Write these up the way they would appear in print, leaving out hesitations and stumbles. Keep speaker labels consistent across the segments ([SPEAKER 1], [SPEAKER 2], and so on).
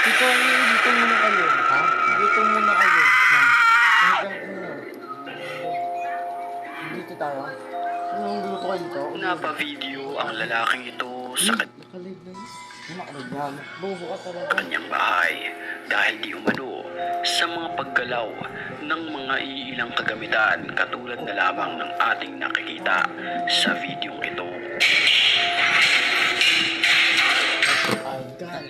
[SPEAKER 1] Dito muna kayo.
[SPEAKER 2] Ha?
[SPEAKER 1] Dito muna kayo.
[SPEAKER 2] Yan.
[SPEAKER 1] Dito tayo. Anong luto kayo dito?
[SPEAKER 3] Napavideo ang lalaking ito sa
[SPEAKER 1] Nakalive na yun. Nakalive na. Bobo ka talaga.
[SPEAKER 3] kanyang bahay dahil di umano sa mga paggalaw ng mga iilang kagamitan katulad na lamang ng ating nakikita sa videong ito.
[SPEAKER 1] Ay, God.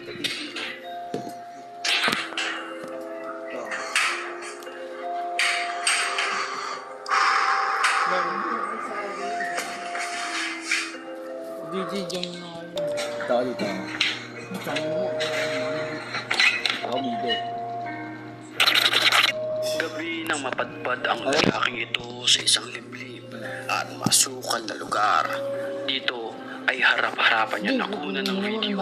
[SPEAKER 1] DJ Jam na kayo.
[SPEAKER 2] Ito ako dito.
[SPEAKER 1] Saan mo?
[SPEAKER 2] Ako dito.
[SPEAKER 3] Gabi nang mapadpad ang lalaking ito sa isang liblib at masukal na lugar. Dito ay harap-harapan niya nakunan ng video.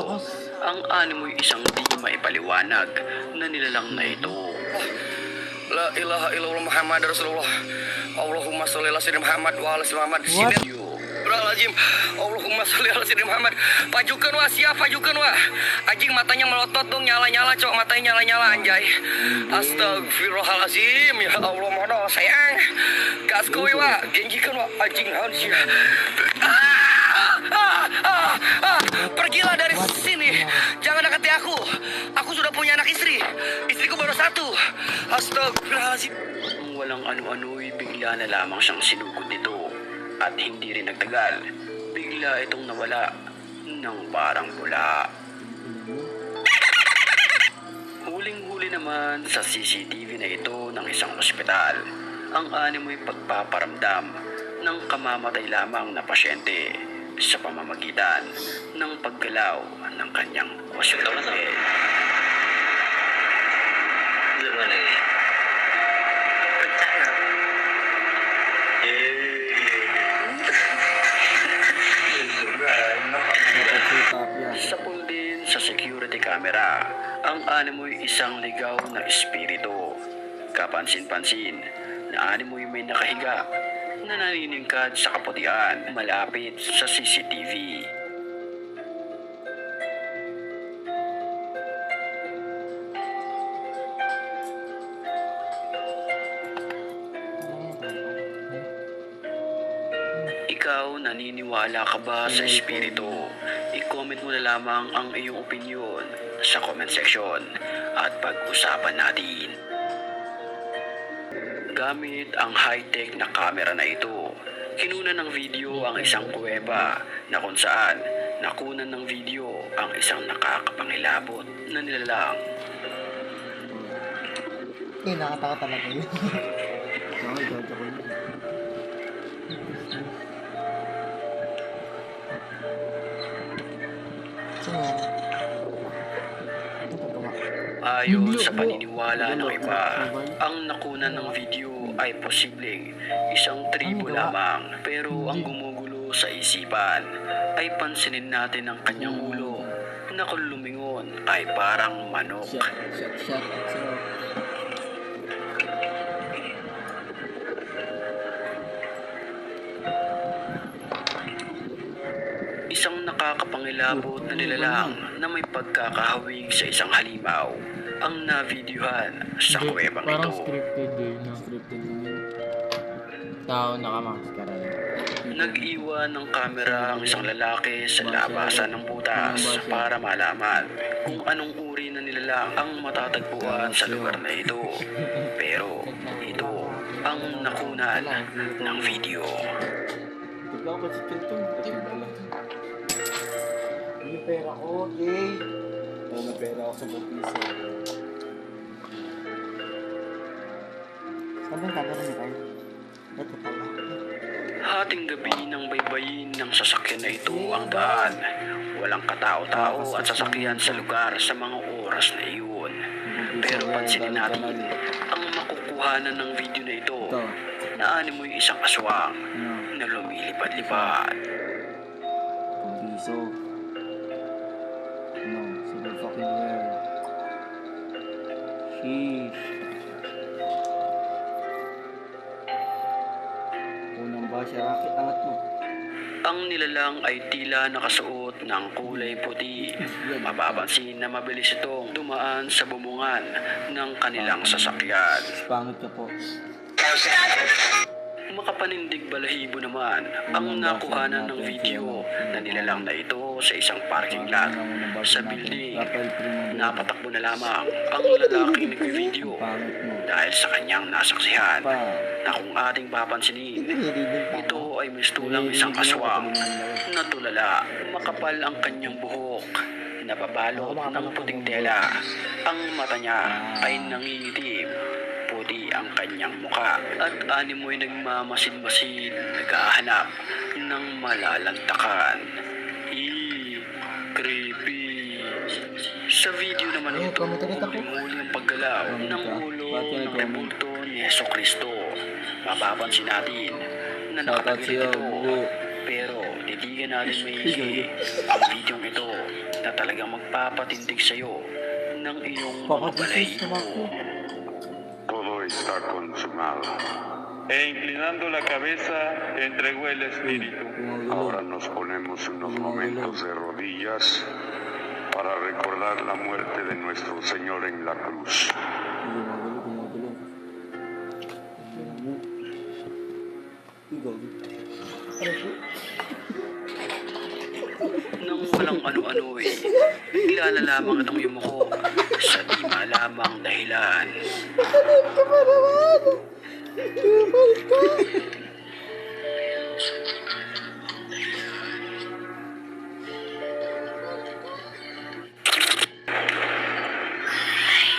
[SPEAKER 3] Ang animoy isang di maipaliwanag na nilalang na ito.
[SPEAKER 4] La ilaha illallah Muhammad Rasulullah. Allahumma sholli ala sayyidina Muhammad wa ala Muhammad.
[SPEAKER 3] Video.
[SPEAKER 4] Astagfirullahaladzim. Allahumma sholli ala sayyidina Muhammad. Pajukan wa, siap pajukan wa. Anjing matanya melotot dong, nyala-nyala cok, matanya nyala-nyala anjay. Astagfirullahaladzim. Ya Allah mono sayang. Gas kowe wa, genjikan wa anjing naon sia. Pergilah dari sini. Jangan dekati aku. Aku sudah punya anak istri. Istriku baru satu. Astagfirullahaladzim.
[SPEAKER 3] Kung walang ano-ano'y bigla na lamang siyang sinugod nito at hindi rin nagtagal. Bigla itong nawala ng parang bula. Huling-huli naman sa CCTV na ito ng isang ospital ang animoy pagpaparamdam ng kamamatay lamang na pasyente sa pamamagitan ng paggalaw ng kanyang ospital bed. Sapul din sa security camera ang animoy isang ligaw na espiritu. Kapansin-pansin na animoy may nakahiga na naniningkad sa kaputian malapit sa CCTV. Ikaw, naniniwala ka ba sa espiritu? I-comment mo na lamang ang iyong opinion sa comment section at pag-usapan natin. Gamit ang high-tech na camera na ito, kinunan ng video ang isang kuweba na kung saan nakunan ng video ang isang nakakapangilabot na nilalang.
[SPEAKER 1] Nakataka talaga yun.
[SPEAKER 2] Ako dito ko yun.
[SPEAKER 3] Ayon sa paniniwala ng iba, ang nakunan ng video ay posibleng isang tribo lamang. Pero ang gumugulo sa isipan ay pansinin natin ang kanyang ulo na kung lumingon ay parang manok.
[SPEAKER 2] Shot. So,
[SPEAKER 3] Isang nakakapangilabot na nilalang na may pagkakahawig sa isang halimaw ang navideohan sa kuwebang
[SPEAKER 1] Parang
[SPEAKER 3] ito.
[SPEAKER 1] scripted eh.
[SPEAKER 2] scripted lang yun.
[SPEAKER 1] Tao nakamaskara yun.
[SPEAKER 3] Nag-iwan ng kamera ang isang lalaki sa labasan ng butas para malaman kung anong uri na nilalang ang matatagpuan sa lugar na ito. Pero ito ang nakunan ng video.
[SPEAKER 2] Ikaw ba si Tintong?
[SPEAKER 1] Yung pera ko, yay!
[SPEAKER 2] Oo, may pera ako sa piso.
[SPEAKER 1] Saan ba yung camera niya tayo? Ito pala.
[SPEAKER 3] Hating gabi nang baybayin ng sasakyan na ito ang daan. Walang katao-tao at sasakyan sa lugar sa mga oras na iyon. Pero pansinin natin ang makukuhanan ng video na ito
[SPEAKER 2] Ito.
[SPEAKER 3] na animoy isang aswang
[SPEAKER 2] Ano?
[SPEAKER 3] na lumilipad-lipad.
[SPEAKER 2] Piso. No, super fucking rare. Sheesh. Unang ba siya? Rakit, angat mo.
[SPEAKER 3] Ang nilalang ay tila nakasuot ng kulay puti. Mapapansin na mabilis itong dumaan sa bumungan ng kanilang sasakyan.
[SPEAKER 2] Pangit ka po.
[SPEAKER 3] Makapanindig balahibo naman ang nakuhanan ng video na nilalang na ito sa isang parking lot sa building. Napatakbo na lamang ang lalaking nag-video
[SPEAKER 2] Pangit mo.
[SPEAKER 3] dahil sa kanyang nasaksihan
[SPEAKER 2] Pa.
[SPEAKER 3] na kung ating papansinin, ito ay mistulang isang aswang na tulala. Makapal ang kanyang buhok, nababalot ng puting tela. Ang mata niya ay nangingitim, puti ang kanyang muka, at animoy nagmamasid-masid, naghahanap ng malalagtakan. Creepy. Sa video naman ito, huli ang paggalaw ng ulo ng rebulto ni Jesucristo. Mapapansin natin na nakatagilid ito, pero titigan natin maigi ang videong ito na talagang magpapatindig sa'yo ng iyong mga balahibo.
[SPEAKER 5] Todo está consumado. E inclinando la cabeza, entregó el espíritu. Ahora nos ponemos unos momentos de rodillas para recordar la muerte de nuestro Señor en la cruz.
[SPEAKER 2] Gumagulo.
[SPEAKER 3] Nang walang ano-ano bigla na lamang itong yumuko sa di malamang dahilan.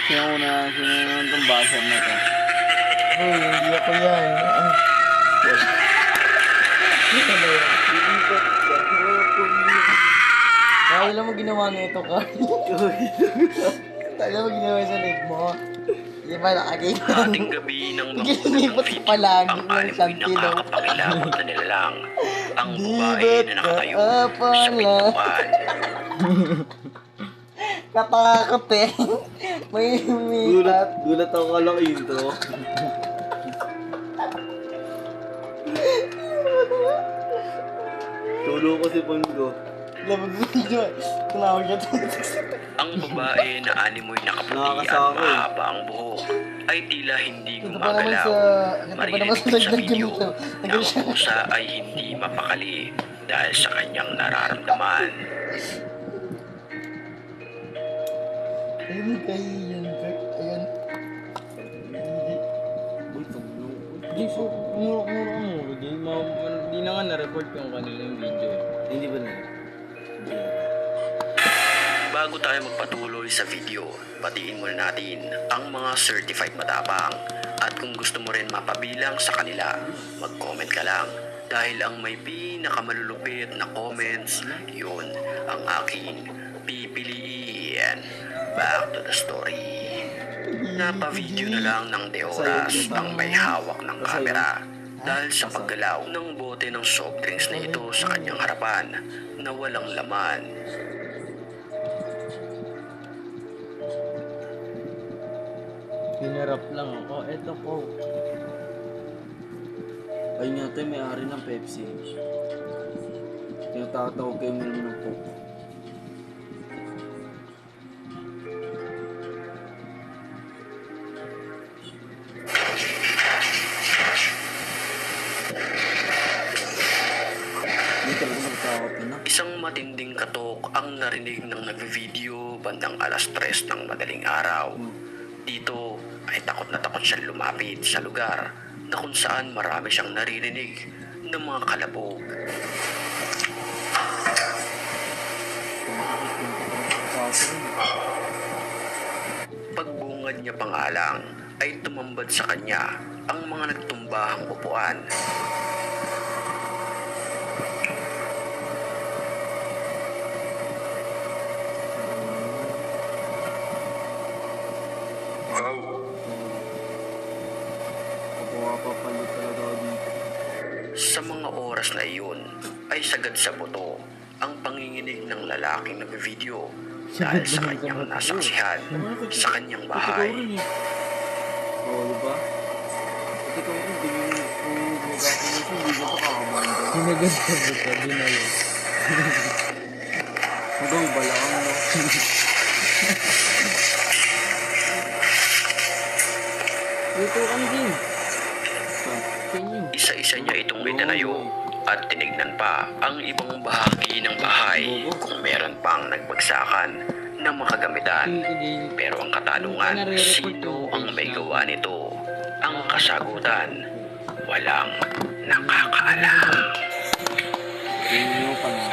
[SPEAKER 2] Sino na itong basher na to?
[SPEAKER 1] Uy, hindi ako yan. Kaya lang mo ginawa nito, Carl. Kaya mo ginawa sa leg mo. Di ba nakakita?
[SPEAKER 3] Ating gabi ng
[SPEAKER 1] Ginipot sa palagi
[SPEAKER 3] ang
[SPEAKER 1] yung
[SPEAKER 3] animoy
[SPEAKER 1] santilo.
[SPEAKER 3] nakakapangilabot na nilalang ang
[SPEAKER 1] Di
[SPEAKER 3] babae
[SPEAKER 1] ba't
[SPEAKER 3] na nakatayo
[SPEAKER 1] ka
[SPEAKER 3] sa
[SPEAKER 1] pala?
[SPEAKER 3] pintuan.
[SPEAKER 1] Katakot eh. May umikat.
[SPEAKER 2] Gulat ako lang intro. Tulo ko si Pongo.
[SPEAKER 1] Labag video. Tumawag niya ito.
[SPEAKER 3] Ang babae na animoy nakaputi at
[SPEAKER 2] Nakakasama eh.
[SPEAKER 3] mahaba ang buhok ay tila hindi
[SPEAKER 1] Ito pa naman
[SPEAKER 3] gumagalaw.
[SPEAKER 1] sa... Ito pa naman
[SPEAKER 3] Marinig
[SPEAKER 1] sa
[SPEAKER 3] sa
[SPEAKER 1] lagdag
[SPEAKER 3] video
[SPEAKER 1] ganito.
[SPEAKER 3] na ang pusa ay hindi mapakali dahil sa kanyang nararamdaman.
[SPEAKER 1] Ayun kay yun. Ayun.
[SPEAKER 2] Uy, tulo.
[SPEAKER 6] Di po, muro-muro mo. Di na nga na-report yung kanilang video.
[SPEAKER 2] Hindi ba na?
[SPEAKER 3] Bago tayo magpatuloy sa video, batiin muna natin ang mga certified matapang. At kung gusto mo rin mapabilang sa kanila, mag-comment ka lang. Dahil ang may pinakamalulupit na comments, yun ang aking pipiliin. Back to the story. Napa-video na lang ng De Oras ang may hawak ng kamera dahil sa paggalaw ng bote ng soft drinks na ito sa kanyang harapan na walang laman.
[SPEAKER 6] Pinarap lang ako. Eto po.
[SPEAKER 2] Ayun nga tayo, may-ari ng Pepsi. Tinatawag kayo uminom ng Coke. Hindi talaga magtawag na.
[SPEAKER 3] Isang matinding katok ang narinig ng nagve-video bandang alas 3 ng madaling araw. Dito ay takot na takot siya lumapit sa lugar na kung saan marami siyang naririnig ng mga kalabog. Pagbungad niya pangalang ay tumambad sa kanya ang mga nagtumbahang upuan.
[SPEAKER 2] Papapalit talaga ako dito.
[SPEAKER 3] Sa mga oras na iyon ay sagad sa buto ang panginginig ng lalaking nag-video dahil sa kanyang nasaksihan sa kanyang bahay.
[SPEAKER 2] Oo, diba? Ito ko rin, tingin mo Congratulations, hindi ko pa kakabanda.
[SPEAKER 6] Ginaganda mo sabi na yun.
[SPEAKER 2] Hanggang balakang mo.
[SPEAKER 1] Dito kami din. Sa inyo.
[SPEAKER 3] Isa-isa niya itong itinayo at tinignan pa ang ibang bahagi ng bahay kung meron pang nagbagsakan ng makagamitan. Pero ang katanungan, sino ang may gawa nito? Ang kasagutan, walang nakakaalam.
[SPEAKER 2] Yun yung panalo.